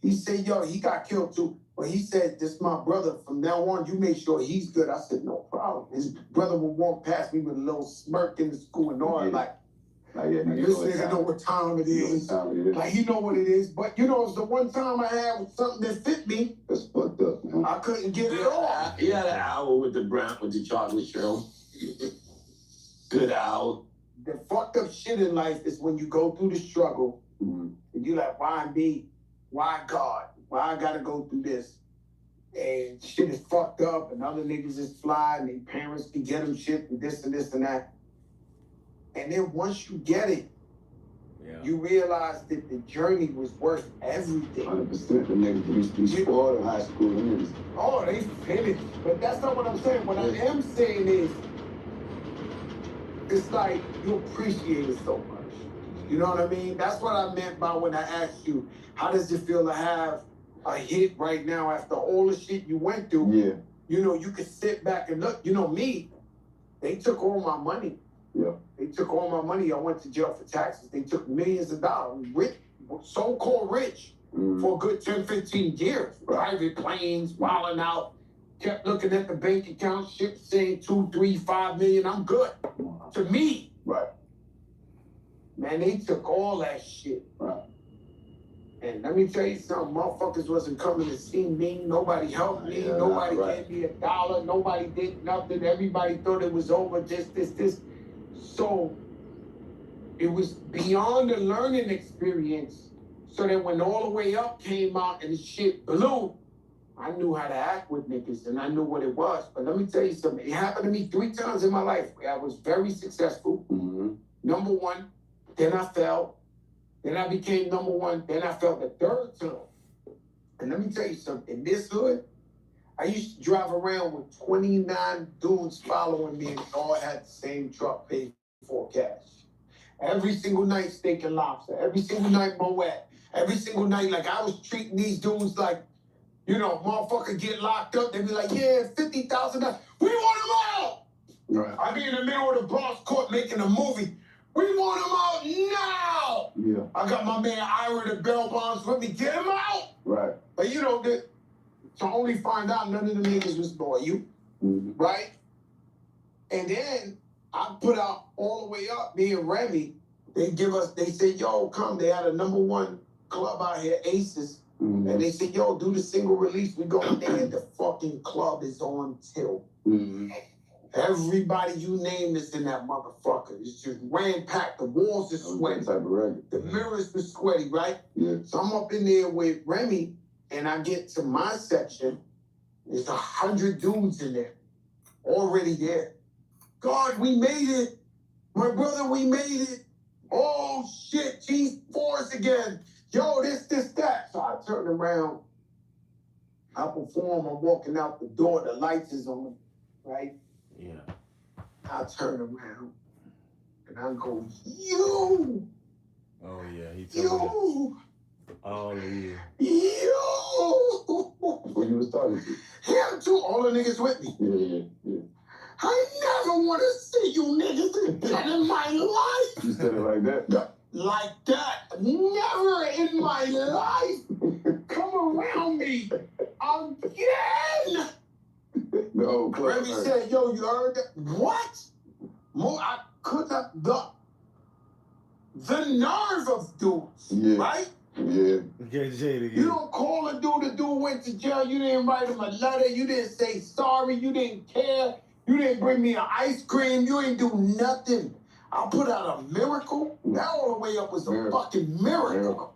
He said, yo, he got killed too. But he said, this is my brother. From now on, you make sure he's good. I said, no problem. His brother would walk past me with a little smirk in the school and all like this nigga know what time it is. Like, he know what it is. But, you know, it's the one time I had something that fit me. That's fucked up, man. I couldn't get it off. You had an hour with the chocolate Shirley. Good hour. The fucked up shit in life is when you go through the struggle and you like, why me? Why God? Why I gotta go through this? And shit is fucked up and other niggas is fly and their parents can get them shit and this and this and that. And then once you get it, you realize that the journey was worth everything. 100%. The niggas used to be spoiled in high school. Oh, they finished. But that's not what I'm saying. What I am saying is, it's like you appreciate it so much. You know what I mean? That's what I meant by when I asked you, how does it feel to have a hit right now after all the shit you went through? You know, you could sit back and look. You know me, they took all my money. They took all my money. I went to jail for taxes. They took millions of dollars. Rich, so-called rich for a good 10, 15 years. Private planes, wilding out. Kept looking at the bank account, shit saying 2, 3, 5 million. I'm good. To me. Man, they took all that shit. And let me tell you something, motherfuckers wasn't coming to see me. Nobody helped me. Nobody gave me $1. Nobody did nothing. Everybody thought it was over. This. So it was beyond a learning experience. So that when All the Way Up came out and the shit blew, I knew how to act with niggas and I knew what it was. But let me tell you something. It happened to me 3 times in my life where I was very successful. Mm-hmm. Number 1, then I fell. Then I became number 1. Then I fell the 3rd time. And let me tell you something. In this hood, I used to drive around with 29 dudes following me and all had the same truck paid for cash. Every single night, steak and lobster. Every single night, Moet. Every single night, like I was treating these dudes like, you know, motherfucker get locked up. They be like, yeah, $50,000. We want him out. Right. I be in the middle of the Bronx court making a movie. We want him out now. Yeah. I got my man Ira the bell bonds with me. Get him out. Right. But you know, to only find out none of the niggas was loyal, right? And then I put out all the way up, me and Remy. They said, yo, come. They had a number 1 club out here, Aces. Mm-hmm. And they said, yo, do the single release. We go in there and the fucking club is on tilt. Mm-hmm. Everybody you name is in that motherfucker. It's just rain-packed. The walls are sweaty. Type of record. The mirrors were sweaty, right? Yeah. So I'm up in there with Remy, and I get to my section. There's 100 dudes in there, already there. God, we made it. My brother, we made it. Oh, shit, G4s again. Yo, this, that. So I turn around. I perform. I'm walking out the door. The lights is on, right? Yeah. I turn around, and I go, you. Oh yeah, he told me You. all of you. You. Who you was talking to? Him too. All the niggas with me. Yeah. I never want to see you niggas again in my life. You said it like that? Like that. Never in my life. Come around me again. The whole club. Remy said, yo, you heard that? What? I could not. The nerve of dudes, right? Yeah. Get Jada. You don't call a dude, the dude went to jail, you didn't write him a letter, you didn't say sorry, you didn't care, you didn't bring me an ice cream, you ain't do nothing. I put out a miracle. That all the way up was a fucking miracle.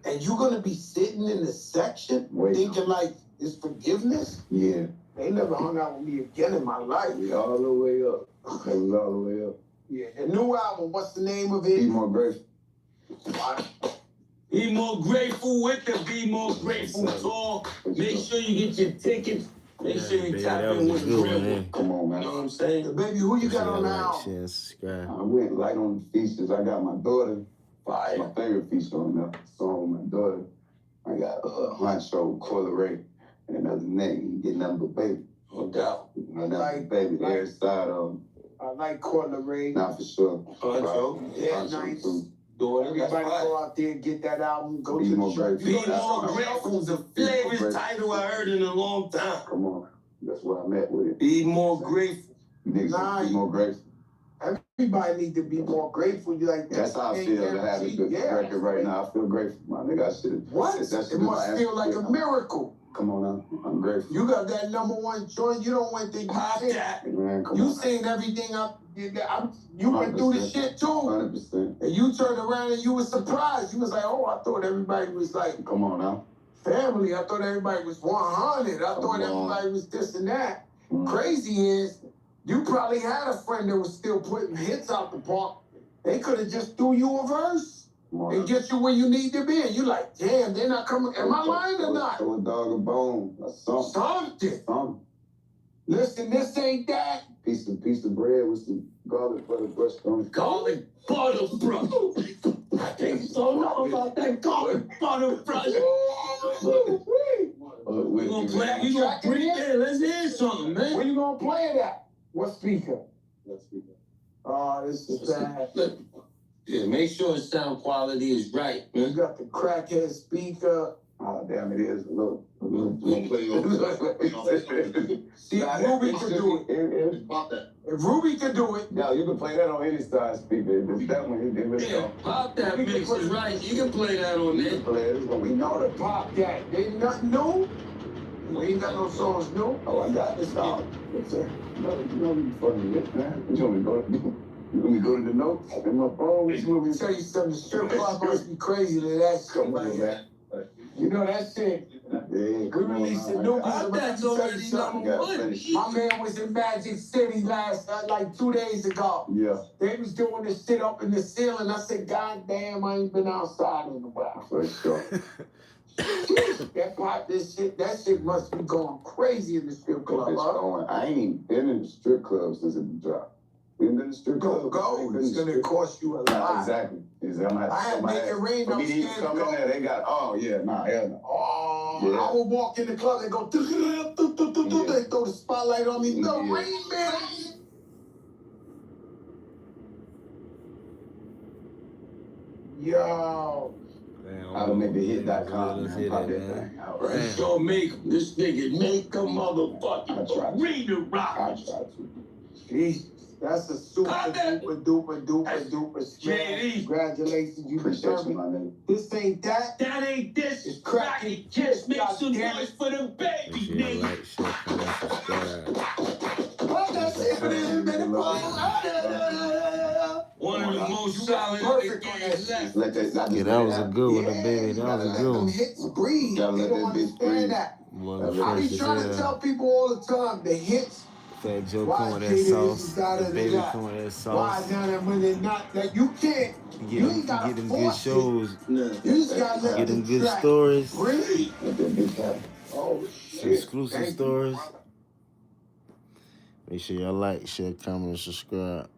And you're gonna be sitting in the section thinking like it's forgiveness? Yeah. They never hung out with me again in my life. All the way up. It was all the way up. Yeah, the new album, what's the name of it? Be More Grateful. Be More Grateful with the Be More Grateful tour. Make sure you get your tickets. Make sure you tap in with the real. Come on, man. You know what I'm saying? Baby, who you got on now? Share and subscribe. I went light on the features. I got my daughter. My favorite feature on that song with my daughter. I got Honcho, Coyle Ray, and another name. You get nothing but baby. No doubt. Like baby, every side of I like Coyle Ray. not for sure. Honcho. Yeah, nice. Daughter, Everybody go out there and get that album. Go Be to More the church. Be More Grateful is the flavorest title I heard in a long time. Come on. That's what I met with it. Be More Grateful. Niggas be more grateful. Everybody need to be more grateful. You like That's how I feel to have this record right now. I feel grateful, my nigga. I should. What? It must feel like a miracle. Come on now. I'm grateful. You got that #1 joint. You don't want to Pop that. Man, come You on. seen everything you went through the shit too. 100%. And you turned around and you was surprised. You was like, oh, I thought everybody was like Come on now. family. I thought everybody was 100. I thought everybody was this and that. Crazy is, you probably had a friend that was still putting hits out the park. They could have just threw you a verse and get you where you need to be. And you like, damn, they're not coming. Am I lying or not? Throw a dog a bone. Something. Something. Listen, this ain't that. Piece of bread with some garlic butter brushed on it. Garlic butter brush. I think so long about that garlic butter brush. We gonna play. You gonna bring it in? Let's hear something, man. Where you gonna play it at? What speaker? That speaker. Oh, this is bad. Yeah, make sure the sound quality is right, You man. got the crackhead speaker. Oh, damn, it is. Look. We gonna play on. See, Ruby could do it. If Ruby could do it, Yeah, you can play that on any side speaker. That one, it really Yeah, pop that mix is right. You can play that on there. play it. It's gonna we be know to pop that. They nothing new. We ain't got no songs new. Oh, I got this dog. Yes, sir. You know we funny, man. You want me to go to the notes in my phone? Let me tell you something. The strip club must be crazy to that shit Come right on, here. man. You know that shit. Yeah, We released a new I that's already number one. My man was in Magic City like 2 days ago. Yeah. They was doing this shit up in the ceiling. I said, God damn, I ain't been outside in a while. For sure. That shit must be going crazy in the strip club, huh? I ain't been in the strip club since it dropped. We ain't been in the strip club. It's gonna cost you a lot. Exactly. I had Make It Rain for me to even upstairs. come in there, they got, hell no. Oh, Yeah. I would walk in the club and go, they throw the spotlight on me. No, Rain Man. Yo. I'll make the hit.com and pop that man. thing out, right? Damn. Yo, make him. This nigga make a motherfucking arena I rock. try to. Jesus, that's a super duper smash. JD. Congratulations, you Appreciate you, deserve my it. nigga. This ain't that. That ain't this. It's cracking. Just make some Goddamn noise for the Make baby, sure you nigga. like, share, comment, subscribe. What that shit for One of the most solid perfect on that niggas shit. left. Yeah, that was a good one, baby. That was a Let good them one. hits breathe. They Gotta let don't that bitch understand breathe. that. Boy, I was I fresh be as trying to hell. tell people all the time, the hits. Fat Joe Why come with that Jada sauce. is da, da, The da, baby da. come with that Why sauce. now that when they're not, that you can't, You you ain't gotta get them good force it. shows. You just gotta let Get the them good track stories. breathe. Let that bitch happen. Oh shit. Exclusive Thank you, stories. brother. Make sure y'all like, share, comment, and subscribe.